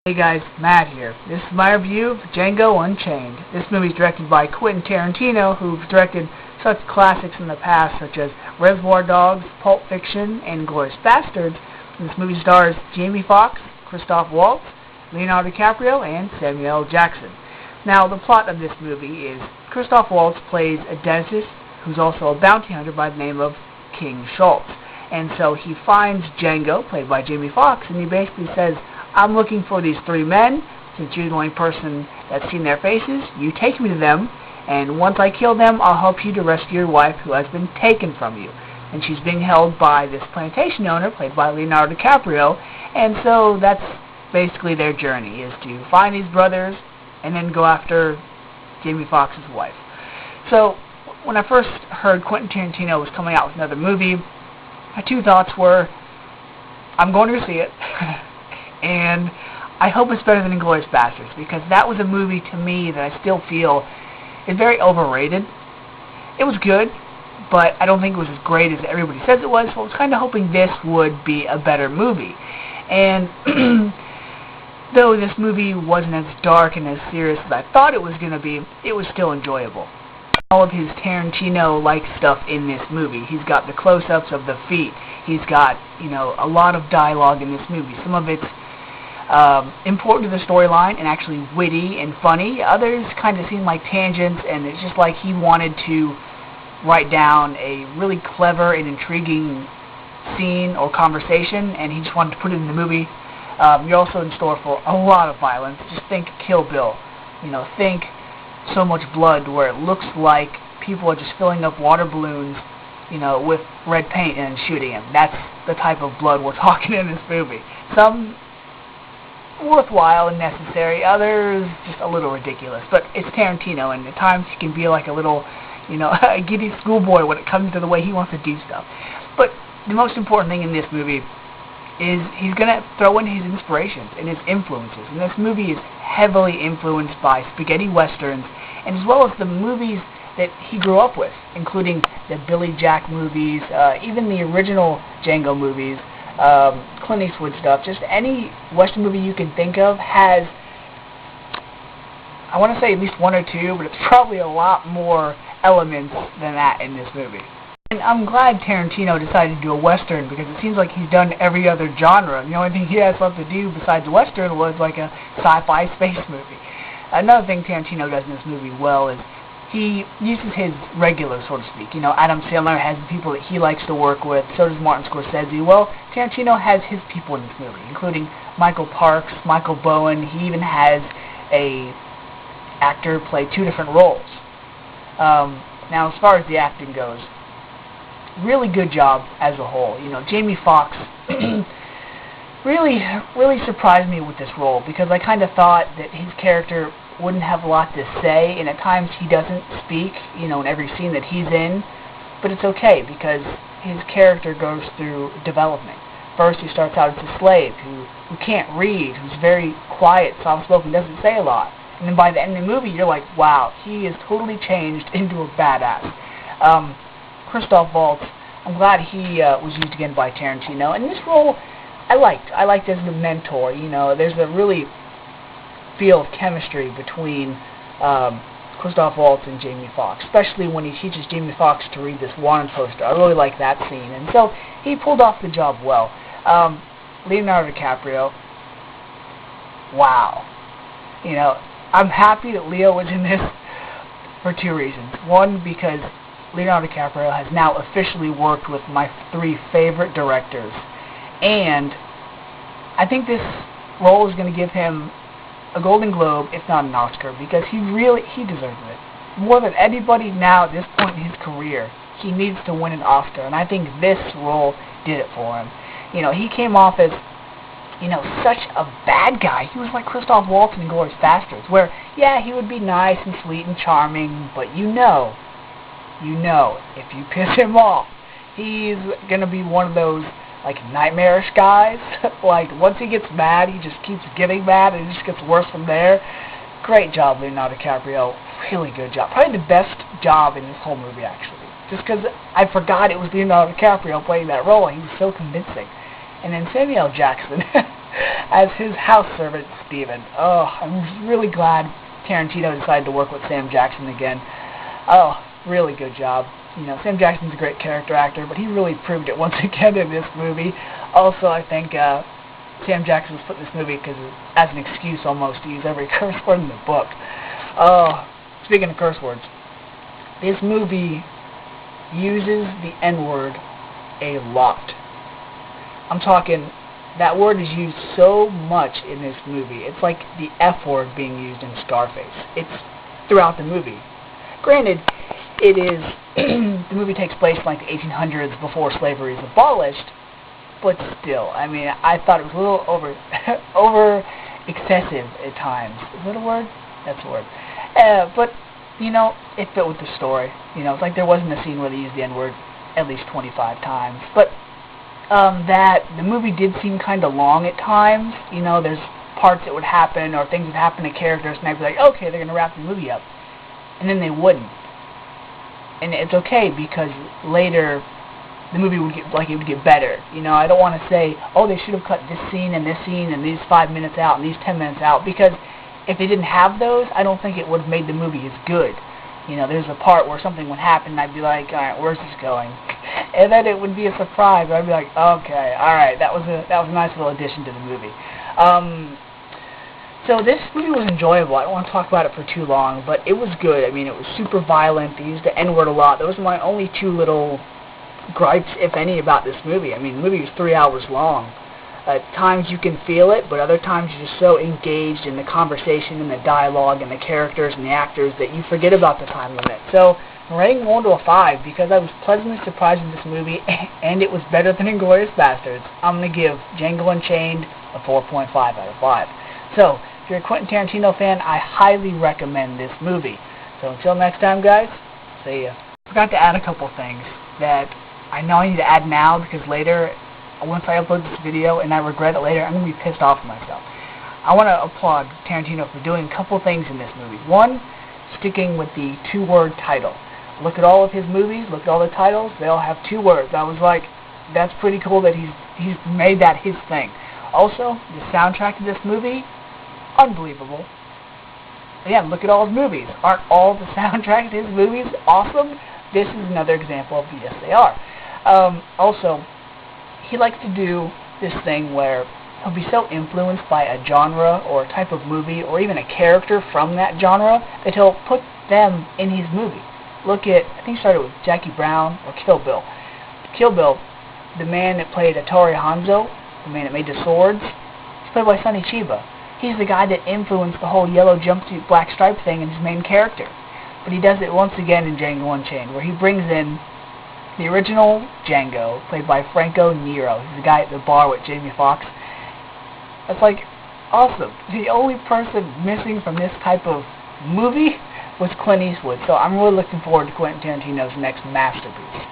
Hey guys, Matt here. This is my review of Django Unchained. This movie is directed by Quentin Tarantino, who's directed such classics in the past such as Reservoir Dogs, Pulp Fiction, and Inglourious Basterds. This movie stars Jamie Foxx, Christoph Waltz, Leonardo DiCaprio, and Samuel L. Jackson. Now, the plot of this movie is Christoph Waltz plays a dentist who's also a bounty hunter by the name of King Schultz. And so he finds Django, played by Jamie Foxx, and he basically says, I'm looking for these three men. Since you're the only person that's seen their faces, you take me to them, and once I kill them, I'll help you to rescue your wife who has been taken from you. And she's being held by this plantation owner, played by Leonardo DiCaprio, and so that's basically their journey, is to find these brothers and then go after Jamie Foxx's wife. So, when I first heard Quentin Tarantino was coming out with another movie, my two thoughts were, I'm going to see it, and I hope it's better than Inglourious Basterds, because that was a movie to me that I still feel is very overrated. It was good, but I don't think it was as great as everybody says it was, so I was kind of hoping this would be a better movie. And though this movie wasn't as dark and as serious as I thought it was going to be, it was still enjoyable. All of his Tarantino-like stuff in this movie. He's got the close-ups of the feet. He's got, a lot of dialogue in this movie. Some of it's important to the storyline and actually witty and funny. Others kind of seem like tangents, and it's just like he wanted to write down a really clever and intriguing scene or conversation, and he just wanted to put it in the movie. You're also in store for a lot of violence. Just think Kill Bill. Think so much blood where it looks like people are just filling up water balloons, with red paint and shooting them. That's the type of blood we're talking in this movie. Some worthwhile and necessary, others just a little ridiculous. But it's Tarantino, and at times he can be like a little, a giddy schoolboy when it comes to the way he wants to do stuff. But the most important thing in this movie is he's going to throw in his inspirations and his influences. And this movie is heavily influenced by spaghetti westerns, and as well as the movies that he grew up with, including the Billy Jack movies, even the original Django movies, Clint Eastwood stuff. Just any western movie you can think of has, I want to say at least one or two, but it's probably a lot more elements than that in this movie. And I'm glad Tarantino decided to do a western, because it seems like he's done every other genre. The only thing he has left to do besides a western was like a sci-fi space movie. Another thing Tarantino does in this movie well is he uses his regulars, so to speak. Adam Sandler has the people that he likes to work with. So does Martin Scorsese. Well, Tarantino has his people in this movie, including Michael Parks, Michael Bowen. He even has a actor play two different roles. Now, as far as the acting goes, really good job as a whole. Jamie Foxx really surprised me with this role, because I kind of thought that his character wouldn't have a lot to say, and at times he doesn't speak, in every scene that he's in, but it's okay, because his character goes through development. First, he starts out as a slave who can't read, who's very quiet, soft-spoken, doesn't say a lot, and then by the end of the movie, you're like, wow, he is totally changed into a badass. Christoph Waltz, I'm glad he was used again by Tarantino, and this role I liked as the mentor. There's a really feel of chemistry between Christoph Waltz and Jamie Foxx, especially when he teaches Jamie Foxx to read this wanted poster. I really like that scene, and so he pulled off the job well. Leonardo DiCaprio, wow. I'm happy that Leo was in this for two reasons. One, because Leonardo DiCaprio has now officially worked with my three favorite directors, and I think this role is going to give him a Golden Globe, if not an Oscar, because he deserves it. More than anybody now at this point in his career, he needs to win an Oscar, and I think this role did it for him. He came off as, such a bad guy. He was like Christoph Waltz in Inglourious Basterds, where, yeah, he would be nice and sweet and charming, but if you piss him off, he's going to be one of those, nightmarish guys. Once he gets mad, he just keeps getting mad, and it just gets worse from there. Great job, Leonardo DiCaprio. Really good job. Probably the best job in this whole movie, actually. Just because I forgot it was Leonardo DiCaprio playing that role, and he was so convincing. And then Samuel L. Jackson. as his house servant, Steven. Oh, I'm really glad Tarantino decided to work with Sam Jackson again. Oh, really good job. You know, Sam Jackson's a great character actor, but he really proved it once again in this movie. Also, I think Sam Jackson was put in this movie as an excuse almost to use every curse word in the book. Oh, speaking of curse words, this movie uses the N-word a lot. I'm talking, that word is used so much in this movie. It's like the F word being used in Scarface. It's throughout the movie. Granted, it is, the movie takes place in like the 1800s before slavery is abolished, but still, I mean, I thought it was a little over excessive at times. Is that a word? That's a word. But, you know, it fit with the story. You know, it's like there wasn't a scene where they used the N-word at least 25 times. But the movie did seem kind of long at times. You know, there's parts that would happen or things that happen to characters, and I'd be like, okay, they're going to wrap the movie up. And then they wouldn't. And it's okay because later the movie would get better. You know, I don't want to say, oh, they should have cut this scene and these 5 minutes out and these 10 minutes out, because if they didn't have those, I don't think it would have made the movie as good. You know, there's a part where something would happen and I'd be like, alright, where's this going? And then it would be a surprise. I'd be like, okay, alright, that was a nice little addition to the movie. So this movie was enjoyable. I don't want to talk about it for too long, but it was good. I mean, it was super violent. They used the N-word a lot. Those were my only two little gripes, if any, about this movie. I mean, the movie was 3 hours long. At times you can feel it, but other times you're just so engaged in the conversation and the dialogue and the characters and the actors that you forget about the time limit. So I'm rating 1 to a 5 because I was pleasantly surprised with this movie, and it was better than Inglourious Basterds. I'm going to give Django Unchained a 4.5 out of 5. So, if you're a Quentin Tarantino fan, I highly recommend this movie. So until next time, guys, see ya. I forgot to add a couple things that I know I need to add now because later, once I upload this video and I regret it later, I'm going to be pissed off at myself. I want to applaud Tarantino for doing a couple things in this movie. One, sticking with the 2-word title. Look at all of his movies, look at all the titles, they all have 2 words. I was like, that's pretty cool that he's made that his thing. Also, the soundtrack to this movie, unbelievable. Again, look at all his movies. Aren't all the soundtracks to his movies awesome? This is another example of yes, they are. Also, he likes to do this thing where he'll be so influenced by a genre or a type of movie or even a character from that genre that he'll put them in his movie. Look at, I think he started with Jackie Brown or Kill Bill. Kill Bill, the man that played Hattori Hanzo, the man that made the swords, he's played by Sonny Chiba. He's the guy that influenced the whole yellow jumpsuit, black stripe thing in his main character. But he does it once again in Django Unchained, where he brings in the original Django, played by Franco Nero. He's the guy at the bar with Jamie Foxx. That's like awesome. The only person missing from this type of movie was Clint Eastwood. So I'm really looking forward to Quentin Tarantino's next masterpiece.